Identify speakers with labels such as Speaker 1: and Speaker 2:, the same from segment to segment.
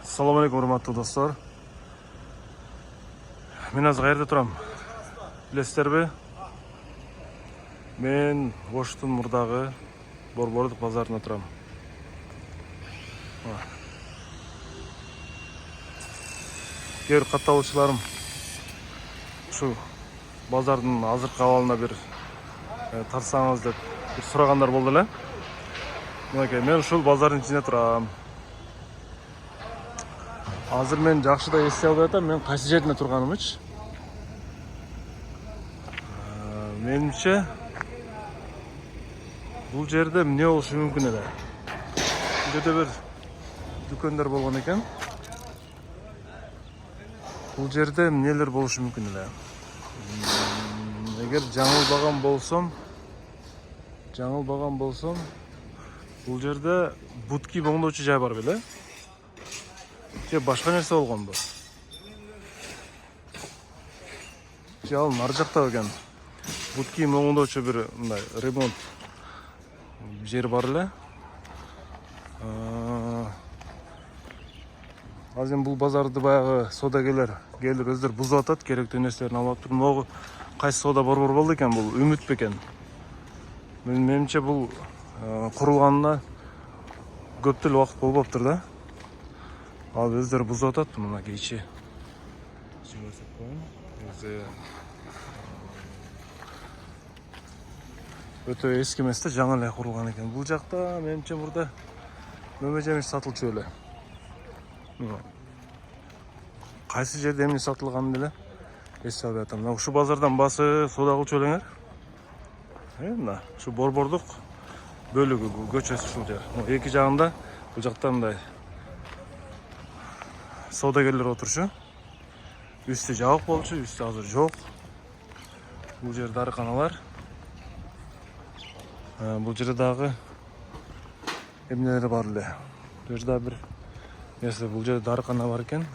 Speaker 1: Assalamu alaikum урматтуу достор. Мен азыр каерде турам? Билесиздерби? Мен Оштун мурдагы Борбордук базарында турам. Кээ бир катталуучуларым ушу базардын азыркы абалына бир тарсаңыз деп бир сурагандар болду эле. Мынакей, мен ушул базардын ичинде турам. Азыр мен жакшы да эстей албай атам, мен кайсы жерде турганымчы. Менимче бул жерде эмне болушу мүмкүн эле. Бул жерде бир дүкөндөр болгон экен. Бул жерде эмнелер болушу мүмкүн эле. Эгер жаңылбаган болсом, бул жерде бутки моңдоочу жай бар беле? Же башка нерсе болгонбу? Же ал нар жакта экен. Бутки моңдоочу бир мындай ремонт жер бар эле. Азыр бул базарды баягы содагерлер келип өздөрү бузуп атат, керектүү нерселерин алып атып. Могу кайсы сода борбор болду экен, бул Үмүт бекен. Менимче бул курулганына көп деле убакыт болбоптур да. Ал өздөрү бузуп атат, мына кечи. Өтө эски эмес да, жаңы эле курулган экен. Бул жакта менимче мурда мөмө жемиш сатылчу эле. Кайсы жерде эмне сатылганын деле эсте албай атам. Мына ушу базардан басы соода кылчу элеңер. Мына ушу Борбордук бөлүгү, бул көчөсү ушул жер. Эки жагында бул жакта мындай соодагерлер отурчу. Үстү жабык болчу, үстү азыр жок. Бул жер дарыканалар. Бул жерде дагы эмнелер бар эле. Бул жерде бир нерсе, бул жерде дарыкана бар экен.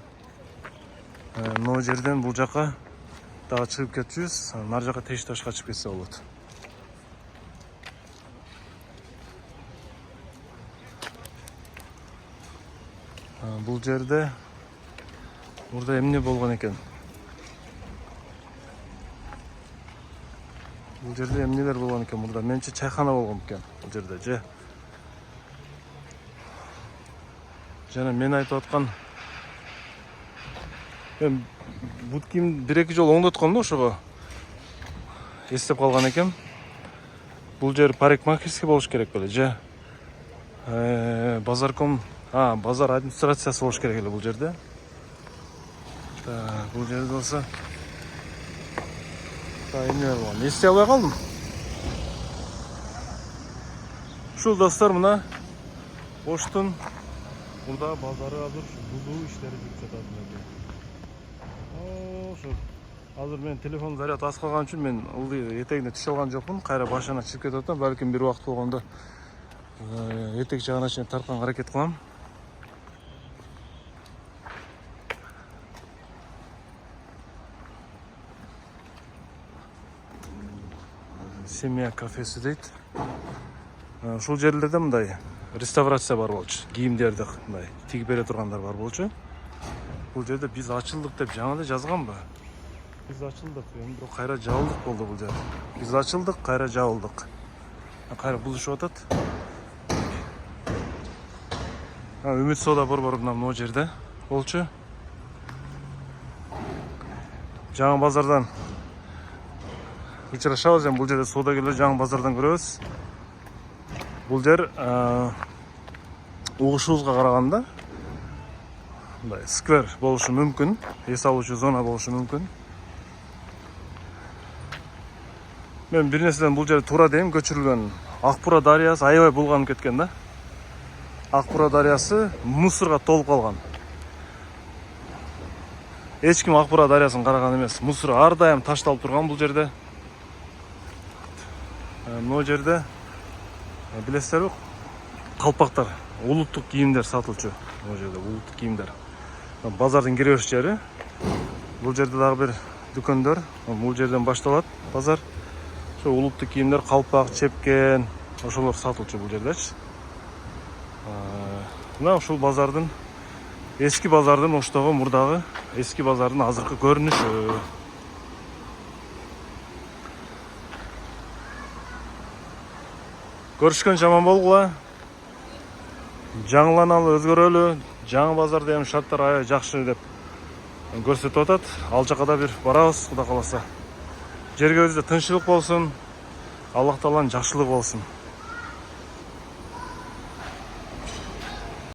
Speaker 1: Могу жерден бул жака дагы чыгып кетчүбүз. Нар жака теш ташка чыгып кетсе болот. Бул жерде мурда эмне болгон экен? Бул жерде эмнелер болгон экен мурда? Менче чайхана болгон экен бул жерде, же. Жана мен айтып аткан мен бутким бир-эки жолу оңдотком да, ошого эстеп калган экем. Бул жер парикмахерский болуш керек беле, же базарком, базар администрациясы болуш керек эле бул жерде. Бул жерде болсо эмне болгон? Эстей албай калдым. Ушул достор, мына Оштун мурда базары азыр бузуу иштери жүрүп жатат. Азыр мен телефон заряд аз калган үчүн мен ылдый этегине түшө алган жокмун. Кайра башына чыгып кетип атам. Балким бир убакыт болгондо этек жагына чейин тартканга аракет кылам. Семья кафеси дейт. Ушул жерлерде мындай реставрация бар болчу. Кийимдерди мындай тигип бере тургандар бар болчу. Бул жерде биз ачылдык деп жаңы эле жазганбы? Биз ачылдык, эми бирок кайра жабылдык болду бул жер. Биз ачылдык, кайра жабылдык. Кайра бузушуп атат. Үмүт соода борбору могу жерде болчу. Жаңы базардан учурашабыз, эми бул жерде соодагерлер жаңы базардан көрөбүз. Бул жер угушубузга караганда мындай сквер болушу мүмкүн, эс алуучу зона болушу мүмкүн. Мен бир нерседен бул жер туура дейм, көчүрүлгөн. Акбура дарыясы аябай булганып кеткен да. Акбура дарыясы мусорго толуп калган. Эч ким Акбура дарыясын караган эмес. Мусор ар дайым ташталып турган бул жерде. Могу жерде билесиздерби, калпактар, улуттук кийимдер сатылчу. Могу жерде улуттук кийимдер. Базардын киребеш жери. Бул жерде дагы бир дүкөндөр. Бул жерден башталат базар. Ошо улуттук кийимдер, калпак, чепкен, ошолор сатылчу бул жердечи. Мына ушул базардын Eski bазардын оштогу мурдагы eski базардын азыркы көрүнүшү. Көрүшкөн жаман болгула. Жаңыланалы, өзгөрөлү. Жаңы базарда эми шарттар аябай жакшы деп көрсөтүп атат. Ал жака да бир барабыз, Кудай кааласа. Жергебизде тынччылык болсун. Аллах Тааланын жакшылыгы болсун.